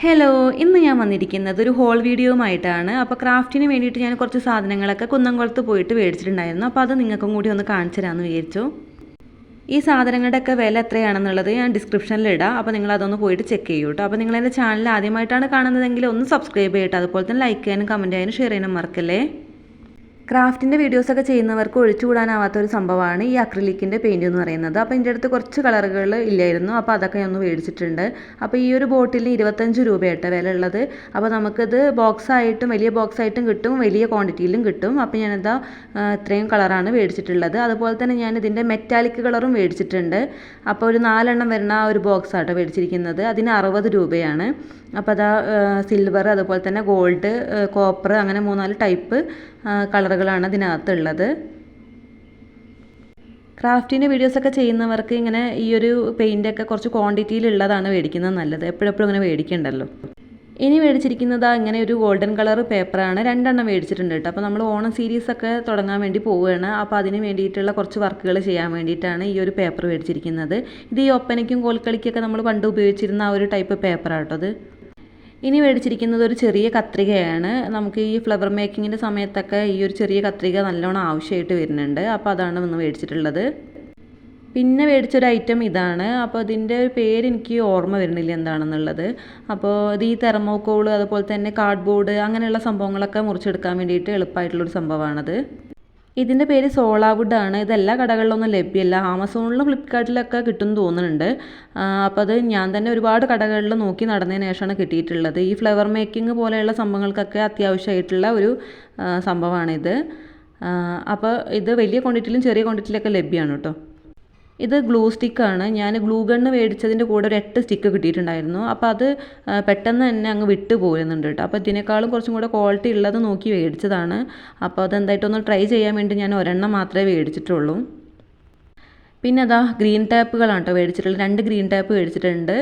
Hello, ഇന്ന് ഞാൻ വന്നിരിക്കുന്നത് ഒരു ഹോൾ വീഡിയോയുമായിട്ടാണ്. അപ്പോൾ ക്രാഫ്റ്റിന് വേണ്ടിയിട്ട് ഞാൻ കുറച്ച് സാധനങ്ങളൊക്കെ കുന്നംകുളത്ത് പോയിട്ട് മേടിച്ചിട്ടുണ്ടായിരുന്നു. അപ്പോൾ അത് നിങ്ങൾക്കും കൂടി ഒന്ന് കാണിച്ചു തരാമെന്ന് വിചാരിച്ചു. ഈ സാധനങ്ങളുടെയൊക്കെ വില എത്രയാണെന്നുള്ളത് ഞാൻ ഡിസ്ക്രിപ്ഷനിൽ ഇടാം. അപ്പോൾ നിങ്ങൾ അതൊന്ന് പോയിട്ട് ചെക്ക് ചെയ്യൂ കേട്ടോ. അപ്പോൾ നിങ്ങൾ എൻ്റെ ചാനൽ ആദ്യമായിട്ടാണ് കാണുന്നതെങ്കിൽ ഒന്ന് സബ്സ്ക്രൈബ് ചെയ്യട്ടെ. അതുപോലെ തന്നെ ലൈക്ക് ചെയ്യാനും കമൻറ്റ് ചെയ്യാനും ഷെയർ ചെയ്യാനും മറക്കല്ലേ. ക്രാഫ്റ്റിൻ്റെ വീഡിയോസൊക്കെ ചെയ്യുന്നവർക്ക് ഒഴിച്ചുകൂടാനാവാത്ത ഒരു സംഭവമാണ് ഈ അക്രിലിക്കിൻ്റെ പെയിൻറ് എന്ന് പറയുന്നത്. അപ്പോൾ എൻ്റെ അടുത്ത് കുറച്ച് കളറുകൾ ഇല്ലായിരുന്നു, അപ്പോൾ അതൊക്കെ ഞാൻ ഒന്ന് മേടിച്ചിട്ടുണ്ട്. അപ്പോൾ ഈ ഒരു ബോട്ടിലിന് 25 രൂപയായിട്ട് വില ഉള്ളത്. അപ്പോൾ നമുക്കിത് ബോക്സായിട്ടും വലിയ ബോക്സായിട്ടും കിട്ടും, വലിയ ക്വാണ്ടിറ്റിയിലും കിട്ടും. അപ്പോൾ ഞാനിതാ ഇത്രയും കളറാണ് മേടിച്ചിട്ടുള്ളത്. അതുപോലെ തന്നെ ഞാൻ ഇതിൻ്റെ മെറ്റാലിക് കളറും മേടിച്ചിട്ടുണ്ട്. അപ്പോൾ ഒരു 4 എണ്ണം വരുന്ന ആ ഒരു ബോക്സാട്ടോ മേടിച്ചിരിക്കുന്നത്. അതിന് 60 രൂപയാണ്. അപ്പോൾ അതാ സിൽവർ, അതുപോലെ തന്നെ ഗോൾഡ്, കോപ്പർ, അങ്ങനെ 3-4 ടൈപ്പ് കളറുകളാണ് ഇതിനകത്തുള്ളത്. ക്രാഫ്റ്റിൻ്റെ വീഡിയോസൊക്കെ ചെയ്യുന്നവർക്ക് ഇങ്ങനെ ഈ ഒരു പെയിൻ്റൊക്കെ കുറച്ച് ക്വാണ്ടിറ്റിയിലുള്ളതാണ് മേടിക്കുന്നത് നല്ലത്. എപ്പോഴെപ്പോഴും ഇങ്ങനെ മേടിക്കണ്ടല്ലോ. ഇനി മേടിച്ചിരിക്കുന്നത് ഇങ്ങനെ ഒരു ഗോൾഡൻ കളർ പേപ്പറാണ്. 2 എണ്ണം മേടിച്ചിട്ടുണ്ട് കേട്ടോ. അപ്പോൾ നമ്മൾ ഓണം സീരീസൊക്കെ തുടങ്ങാൻ വേണ്ടി പോവുകയാണ്. അപ്പോൾ അതിന് വേണ്ടിയിട്ടുള്ള കുറച്ച് വർക്കുകൾ ചെയ്യാൻ വേണ്ടിയിട്ടാണ് ഈ ഒരു പേപ്പർ മേടിച്ചിരിക്കുന്നത്. ഇത് ഈ ഒപ്പനയ്ക്കും കോൽക്കളിക്കൊക്കെ നമ്മൾ പണ്ട് ഉപയോഗിച്ചിരുന്ന ആ ഒരു ടൈപ്പ് പേപ്പറാണ് കേട്ടോ അത്. ഇനി മേടിച്ചിരിക്കുന്നത് ഒരു ചെറിയ കത്രികയാണ്. നമുക്ക് ഈ ഫ്ലവർ മേക്കിങ്ങിൻ്റെ സമയത്തൊക്കെ ഈ ഒരു ചെറിയ കത്രിക നല്ലോണം ആവശ്യമായിട്ട് വരുന്നുണ്ട്. അപ്പോൾ അതാണ് ഇന്ന് മേടിച്ചിട്ടുള്ളത്. പിന്നെ മേടിച്ചൊരു ഐറ്റം ഇതാണ്. അപ്പോൾ ഇതിൻ്റെ ഒരു പേര് എനിക്ക് ഓർമ്മ വരുന്നില്ല എന്താണെന്നുള്ളത്. അപ്പോൾ ഇത് ഈ തെർമോക്കോൾ, അതുപോലെ തന്നെ കാർഡ്ബോർഡ്, അങ്ങനെയുള്ള സംഭവങ്ങളൊക്കെ മുറിച്ചെടുക്കാൻ വേണ്ടിയിട്ട് എളുപ്പമായിട്ടുള്ളൊരു സംഭവമാണത്. ഇതിൻ്റെ പേര് സോളാവുഡാണ്. ഇതെല്ലാ കടകളിലൊന്നും ലഭ്യമല്ല. ആമസോണിലും ഫ്ലിപ്കാർട്ടിലൊക്കെ കിട്ടും തോന്നുന്നുണ്ട്. അപ്പോൾ അത് ഞാൻ തന്നെ ഒരുപാട് കടകളിൽ നോക്കി നടന്നതിന് ശേഷമാണ് കിട്ടിയിട്ടുള്ളത്. ഈ ഫ്ലവർ മേക്കിംഗ് പോലെയുള്ള സംഭവങ്ങൾക്കൊക്കെ അത്യാവശ്യമായിട്ടുള്ള ഒരു സംഭവമാണിത്. അപ്പോൾ ഇത് വലിയ ക്വാണ്ടിറ്റിയിലും ചെറിയ ക്വാണ്ടിറ്റിയിലൊക്കെ ലഭ്യമാണ് കേട്ടോ. ഇത് ഗ്ലൂ സ്റ്റിക്കാണ്. ഞാൻ ഗ്ലൂ ഗണ്ണ് മേടിച്ചതിൻ്റെ കൂടെ ഒരു 8 സ്റ്റിക്ക് കിട്ടിയിട്ടുണ്ടായിരുന്നു. അപ്പോൾ അത് പെട്ടെന്ന് തന്നെ അങ്ങ് വിട്ട് പോരുന്നുണ്ട് കേട്ടോ. അപ്പോൾ ഇതിനേക്കാളും കുറച്ചും കൂടെ ക്വാളിറ്റി ഉള്ളത് നോക്കി മേടിച്ചതാണ്. അപ്പോൾ അതെന്തായിട്ടൊന്ന് ട്രൈ ചെയ്യാൻ വേണ്ടി ഞാൻ ഒരെണ്ണം മാത്രമേ മേടിച്ചിട്ടുള്ളൂ. പിന്നെ അതാ ഗ്രീൻ ടാപ്പുകളാണ് കേട്ടോ മേടിച്ചിട്ടുള്ളത്. 2 ഗ്രീൻ ടാപ്പ് മേടിച്ചിട്ടുണ്ട്.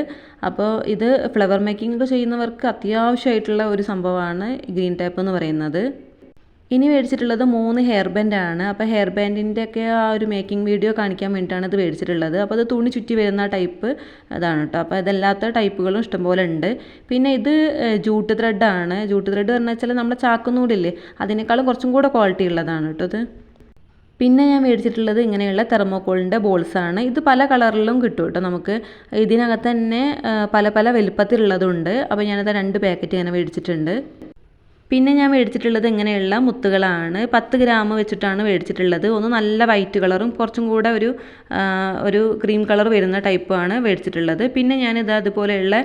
അപ്പോൾ ഇത് ഫ്ലവർ മേക്കിംഗ് ഒക്കെ ചെയ്യുന്നവർക്ക് അത്യാവശ്യമായിട്ടുള്ള ഒരു സംഭവമാണ് ഗ്രീൻ ടാപ്പ് എന്ന് പറയുന്നത്. ഇനി മേടിച്ചിട്ടുള്ളത് 3 ഹെയർ ബാൻഡാണ്. അപ്പോൾ ഹെയർ ബാൻഡിൻ്റെയൊക്കെ ആ ഒരു മേക്കിംഗ് വീഡിയോ കാണിക്കാൻ വേണ്ടിയിട്ടാണ് ഇത് മേടിച്ചിട്ടുള്ളത്. അപ്പോൾ അത് തുണി ചുറ്റി വരുന്ന ടൈപ്പ് അതാണ് കേട്ടോ. അപ്പോൾ ഇതല്ലാത്ത ടൈപ്പുകളും ഇഷ്ടംപോലെ ഉണ്ട്. പിന്നെ ഇത് ജൂട്ട് ത്രെഡാണ്. ജൂട്ട് ത്രെഡ് പറഞ്ഞു വെച്ചാൽ നമ്മുടെ ചാക്കുന്നൂടില്ലേ, അതിനേക്കാളും കുറച്ചും കൂടെ ക്വാളിറ്റി ഉള്ളതാണ് കേട്ടോ ഇത്. പിന്നെ ഞാൻ മേടിച്ചിട്ടുള്ളത് ഇങ്ങനെയുള്ള തെർമോക്കോളിൻ്റെ ബോൾസാണ്. ഇത് പല കളറിലും കിട്ടും കേട്ടോ നമുക്ക്. ഇതിനകത്ത് തന്നെ പല പല വലുപ്പത്തിലുള്ളതുണ്ട്. അപ്പോൾ ഞാനത് 2 പാക്കറ്റ് ഇങ്ങനെ മേടിച്ചിട്ടുണ്ട്. പിന്നെ ഞാൻ മേടിച്ചിട്ടുള്ളത് ഇങ്ങനെയുള്ള മുത്തുകളാണ്. 10 ഗ്രാം വെച്ചിട്ടാണ് മേടിച്ചിട്ടുള്ളത്. ഒന്ന് നല്ല വൈറ്റ് കളറും കുറച്ചും കൂടെ ഒരു ക്രീം കളർ വരുന്ന ടൈപ്പാണ് മേടിച്ചിട്ടുള്ളത്. പിന്നെ ഞാനിത് അതുപോലെയുള്ള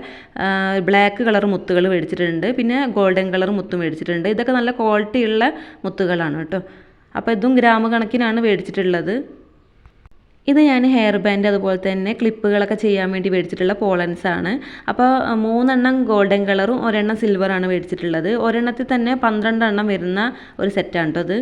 ബ്ലാക്ക് കളർ മുത്തുകൾ മേടിച്ചിട്ടുണ്ട്. പിന്നെ ഗോൾഡൻ കളർ മുത്തും മേടിച്ചിട്ടുണ്ട്. ഇതൊക്കെ നല്ല ക്വാളിറ്റിയുള്ള മുത്തുകളാണ് കേട്ടോ. അപ്പോൾ ഇതും ഗ്രാം കണക്കിനാണ് മേടിച്ചിട്ടുള്ളത്. ഇത് ഞാൻ ഹെയർ ബാൻഡ്, അതുപോലെ തന്നെ ക്ലിപ്പുകളൊക്കെ ചെയ്യാൻ വേണ്ടി മേടിച്ചിട്ടുള്ള പോളൻസാണ്. അപ്പോൾ 3 എണ്ണം ഗോൾഡൻ കളറും 1 എണ്ണം സിൽവറാണ് മേടിച്ചിട്ടുള്ളത്. ഒരെണ്ണത്തിൽ തന്നെ 12 എണ്ണം വരുന്ന ഒരു സെറ്റാണ് കേട്ടോ അത്.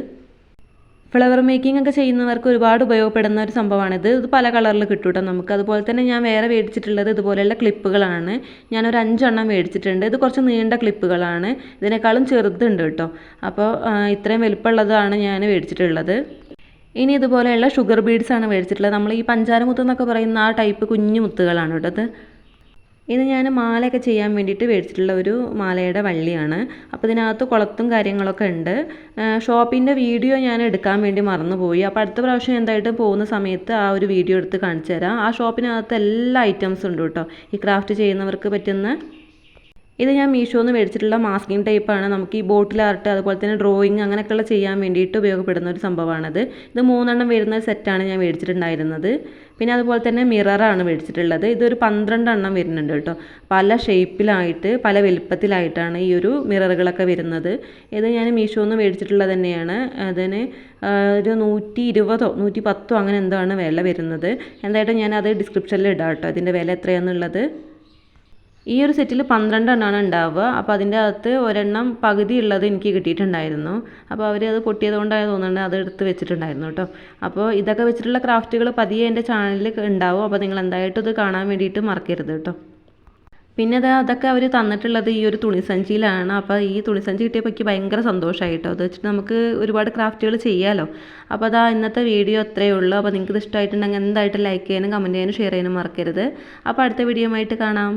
ഫ്ലവർ മേക്കിംഗ് ഒക്കെ ചെയ്യുന്നവർക്ക് ഒരുപാട് ഉപയോഗപ്പെടുന്ന ഒരു സംഭവമാണിത്. ഇത് പല കളറിൽ കിട്ടും കേട്ടോ നമുക്ക്. അതുപോലെ തന്നെ ഞാൻ വേറെ മേടിച്ചിട്ടുള്ളത് ഇതുപോലെയുള്ള ക്ലിപ്പുകളാണ്. ഞാനൊരു 5 എണ്ണം മേടിച്ചിട്ടുണ്ട്. ഇത് കുറച്ച് നീണ്ട ക്ലിപ്പുകളാണ്. ഇതിനേക്കാളും ചെറുതുണ്ട് കേട്ടോ. അപ്പോൾ ഇത്രയും വലുപ്പമുള്ളതാണ് ഞാൻ മേടിച്ചിട്ടുള്ളത്. ഇനി ഇതുപോലെയുള്ള ഷുഗർ ബീഡ്സാണ് മേടിച്ചിട്ടുള്ളത്. നമ്മൾ ഈ പഞ്ചാര മുത്ത് എന്നൊക്കെ പറയുന്ന ആ ടൈപ്പ് കുഞ്ഞു മുത്തുകളാണ് കേട്ടോ അത്. ഇത് ഞാൻ മാലയൊക്കെ ചെയ്യാൻ വേണ്ടിയിട്ട് മേടിച്ചിട്ടുള്ള ഒരു മാലയുടെ വള്ളിയാണ്. അപ്പോൾ ഇതിനകത്ത് കുളത്തും കാര്യങ്ങളൊക്കെ ഉണ്ട്. ഷോപ്പിൻ്റെ വീഡിയോ ഞാൻ എടുക്കാൻ വേണ്ടി മറന്നുപോയി. അപ്പോൾ അടുത്ത പ്രാവശ്യം എന്തായിട്ടും പോകുന്ന സമയത്ത് ആ ഒരു വീഡിയോ എടുത്ത് കാണിച്ചു തരാം. ആ ഷോപ്പിനകത്ത് എല്ലാ ഐറ്റംസും ഉണ്ട് കേട്ടോ, ഈ ക്രാഫ്റ്റ് ചെയ്യുന്നവർക്ക് പറ്റുന്ന. ഇത് ഞാൻ മീഷോന്ന് മേടിച്ചിട്ടുള്ള മാസ്കിങ് ടൈപ്പാണ്. നമുക്ക് ഈ ബോട്ടിൽ ആർട്ട്, അതുപോലെ തന്നെ ഡ്രോയിങ്, അങ്ങനെയൊക്കെയുള്ള ചെയ്യാൻ വേണ്ടിയിട്ട് ഉപയോഗപ്പെടുന്ന ഒരു സംഭവമാണത്. ഇത് 3 എണ്ണം വരുന്ന സെറ്റാണ് ഞാൻ മേടിച്ചിട്ടുണ്ടായിരുന്നത്. പിന്നെ അതുപോലെ തന്നെ മിററാണ് മേടിച്ചിട്ടുള്ളത്. ഇതൊരു 12 എണ്ണം വരുന്നുണ്ട് കേട്ടോ. പല ഷേപ്പിലായിട്ട് പല വലുപ്പത്തിലായിട്ടാണ് ഈ ഒരു മിററുകളൊക്കെ വരുന്നത്. ഇത് ഞാൻ മീഷോന്ന് മേടിച്ചിട്ടുള്ളത് തന്നെയാണ്. അതിന് ഒരു 120 110 അങ്ങനെ എന്തോ ആണ് വില വരുന്നത്. എന്തായാലും ഞാനത് ഡിസ്ക്രിപ്ഷനിൽ ഇടാം കേട്ടോ, അതിൻ്റെ വില എത്രയാണെന്നുള്ളത്. ഈ ഒരു സെറ്റിൽ 12 എണ്ണമാണ് ഉണ്ടാവുക. അപ്പോൾ അതിൻ്റെ അകത്ത് ഒരെണ്ണം പകുതി ഉള്ളത് എനിക്ക് കിട്ടിയിട്ടുണ്ടായിരുന്നു. അപ്പോൾ അവർ അത് പൊട്ടിയത് കൊണ്ടാണ് തോന്നുന്നുണ്ട് അത് എടുത്ത് വെച്ചിട്ടുണ്ടായിരുന്നു കേട്ടോ. അപ്പോൾ ഇതൊക്കെ വെച്ചിട്ടുള്ള ക്രാഫ്റ്റുകൾ പതിയെ എൻ്റെ ചാനലിൽ ഉണ്ടാവും. അപ്പോൾ നിങ്ങൾ എന്തായിട്ടും ഇത് കാണാൻ വേണ്ടിയിട്ട് മറക്കരുത് കേട്ടോ. പിന്നെ അതൊക്കെ അവർ തന്നിട്ടുള്ളത് ഈ ഒരു തുണിസഞ്ചിയിലാണ്. അപ്പോൾ ഈ തുണിസഞ്ചി കിട്ടിയപ്പോൾ എനിക്ക് ഭയങ്കര സന്തോഷമായിട്ടോ. അത് വെച്ചിട്ട് നമുക്ക് ഒരുപാട് ക്രാഫ്റ്റുകൾ ചെയ്യാമല്ലോ. അപ്പോൾ അതാ ഇന്നത്തെ വീഡിയോ അത്രയേ ഉള്ളൂ. അപ്പോൾ നിങ്ങൾക്ക് ഇത് ഇഷ്ടമായിട്ടുണ്ടെങ്കിൽ എന്തായിട്ടും ലൈക്ക് ചെയ്യാനും കമൻറ്റ് ചെയ്യാനും ഷെയർ ചെയ്യാനും മറക്കരുത്. അപ്പോൾ അടുത്ത വീഡിയോ ആയിട്ട് കാണാം.